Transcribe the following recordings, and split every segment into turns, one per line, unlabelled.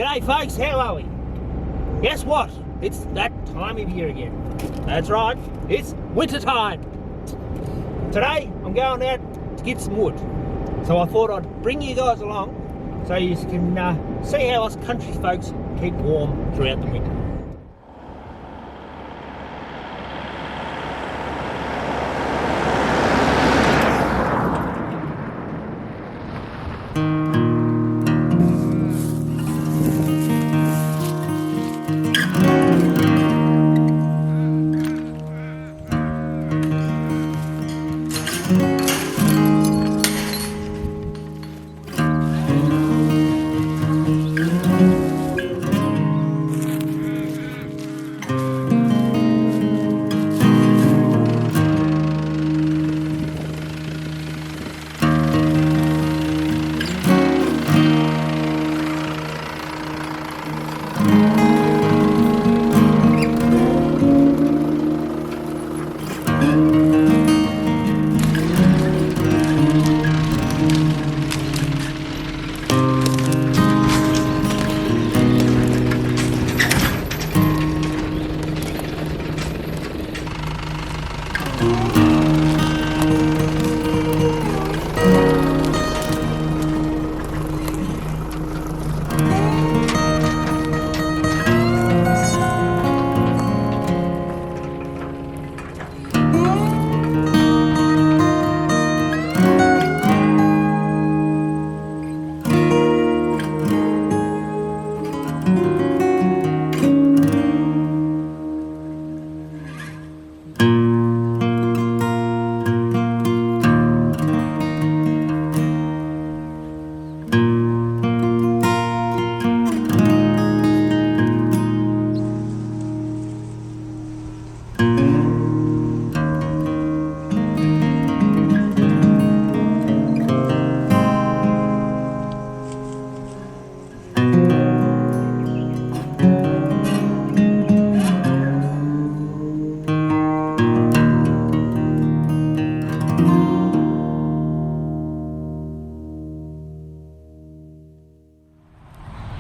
G'day folks, how are we? Guess what? It's that time of year again. That's right, it's winter time. Today I'm going out to get some wood. So I thought I'd bring you guys along so you can see how us country folks keep warm throughout the winter.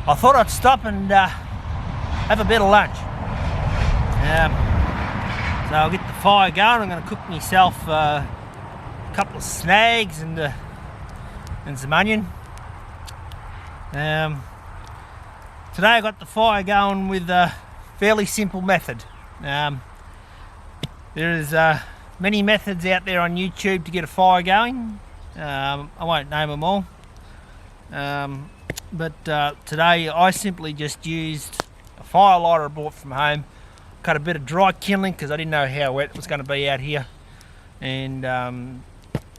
I thought I'd stop and have a bit of lunch. So I'll get the fire going. I'm going to cook myself a couple of snags and some onion. Today I got the fire going with a fairly simple method. There is many methods out there on YouTube to get a fire going. I won't name them all. But today I simply just used a fire lighter I bought from home, cut a bit of dry kindling because I didn't know how wet it was going to be out here, and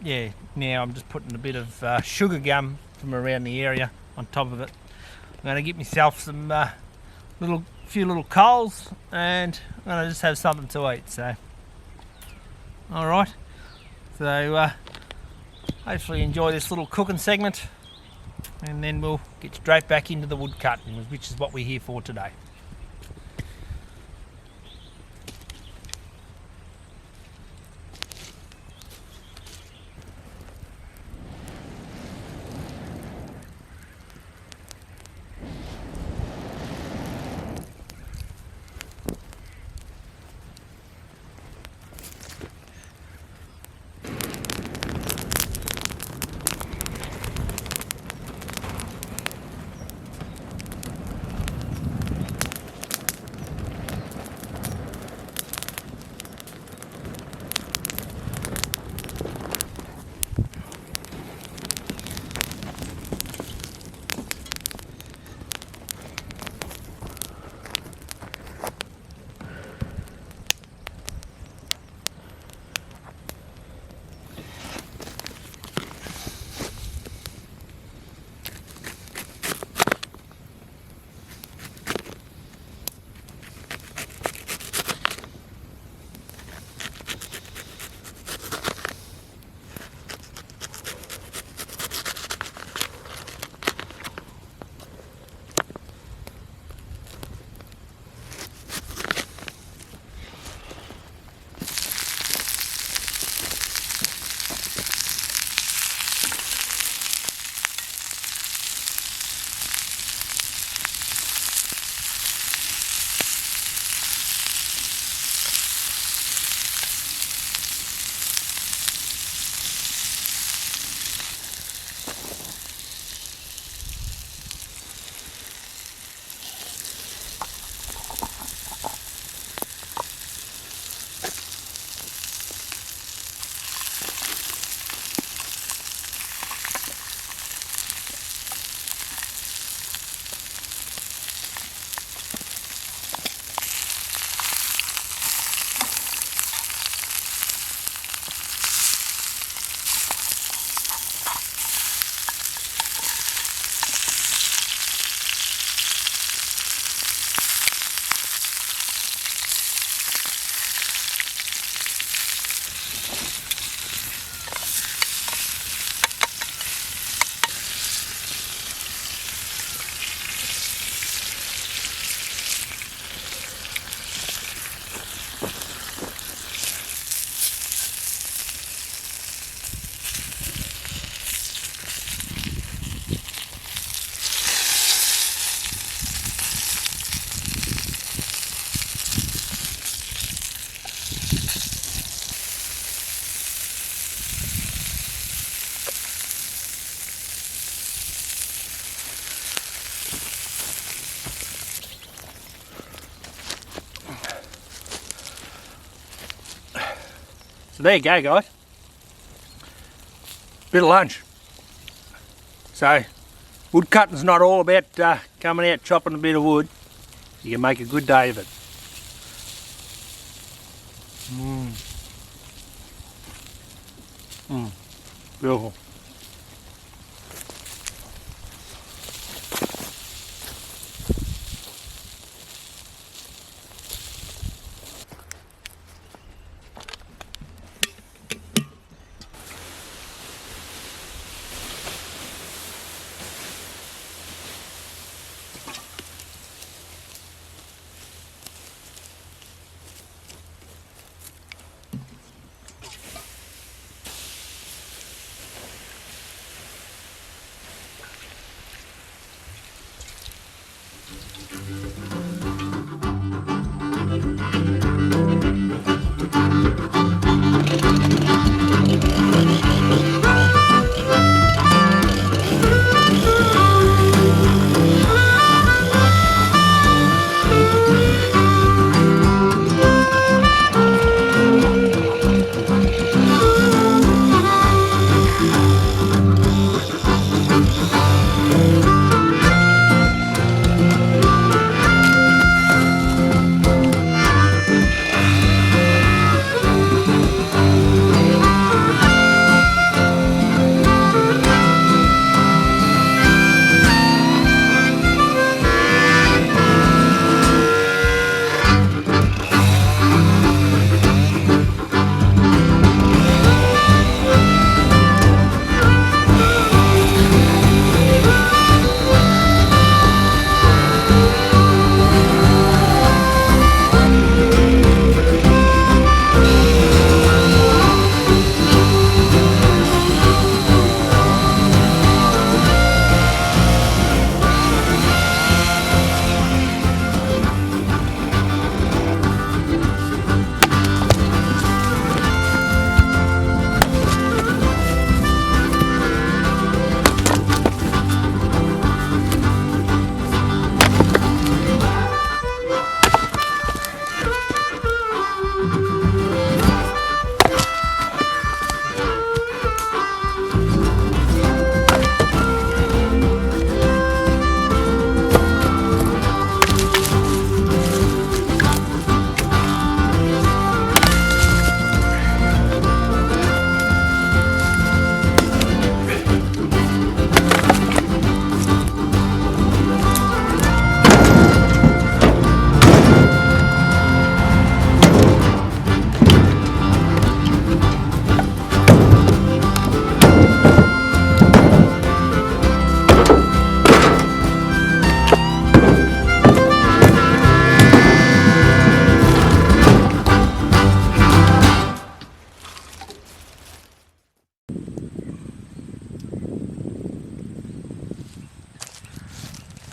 yeah, now I'm just putting a bit of sugar gum from around the area on top of it. I'm going to get myself some few little coals, and I'm going to just have something to eat. So, all right. So hopefully you enjoy this little cooking segment. And then we'll get straight back into the wood cutting, which is what we're here for today. So there you go, guys. Bit of lunch. So wood cutting's not all about coming out chopping a bit of wood. You can make a good day of it. Beautiful.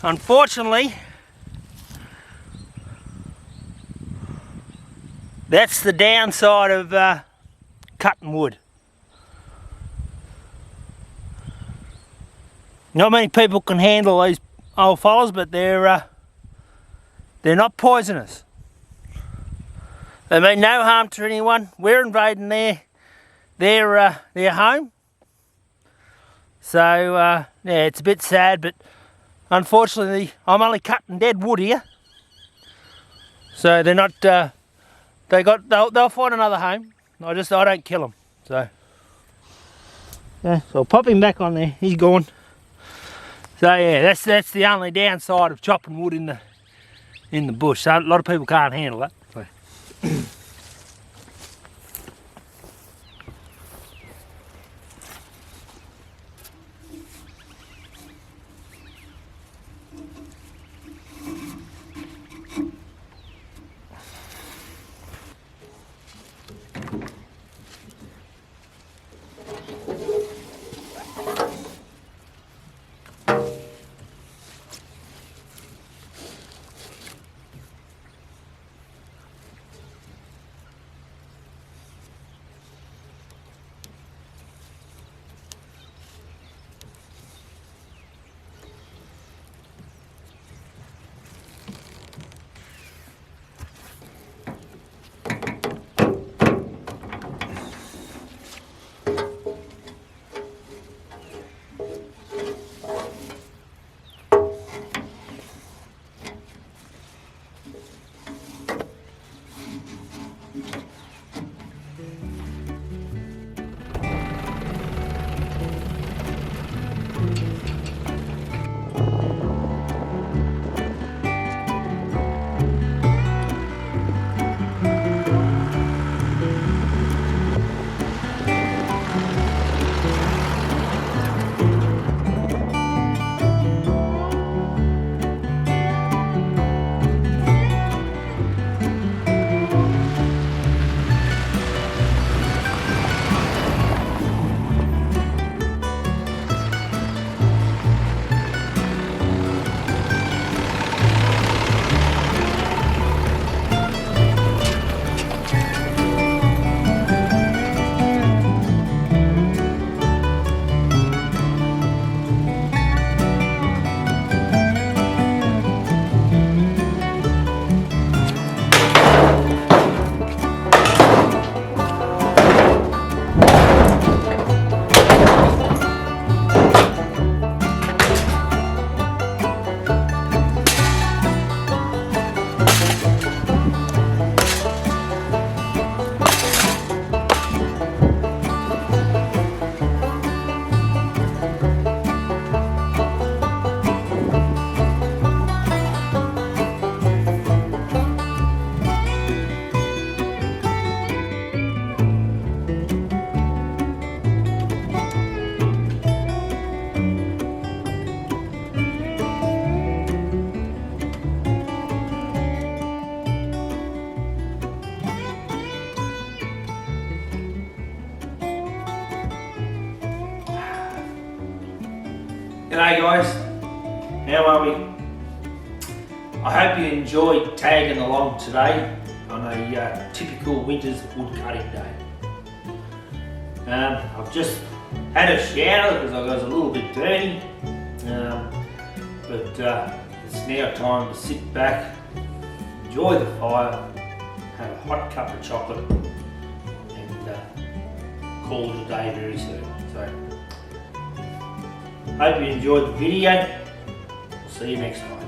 Unfortunately, that's the downside of cutting wood. Not many people can handle these old fellas, but they're not poisonous. They mean no harm to anyone. We're invading their home. So yeah, it's a bit sad, but unfortunately I'm only cutting dead wood here. So they're not. They'll find another home. I don't kill them. So yeah, so I'll pop him back on there. He's gone. So yeah, that's the only downside of chopping wood in the bush. So a lot of people can't handle that. So. G'day guys, how are we? I hope you enjoyed tagging along today on a typical winter's wood cutting day. I've just had a shower because I was a little bit dirty, but it's now time to sit back, enjoy the fire, have a hot cup of chocolate and call it a day very soon. So, hope you enjoyed the video. See you next time.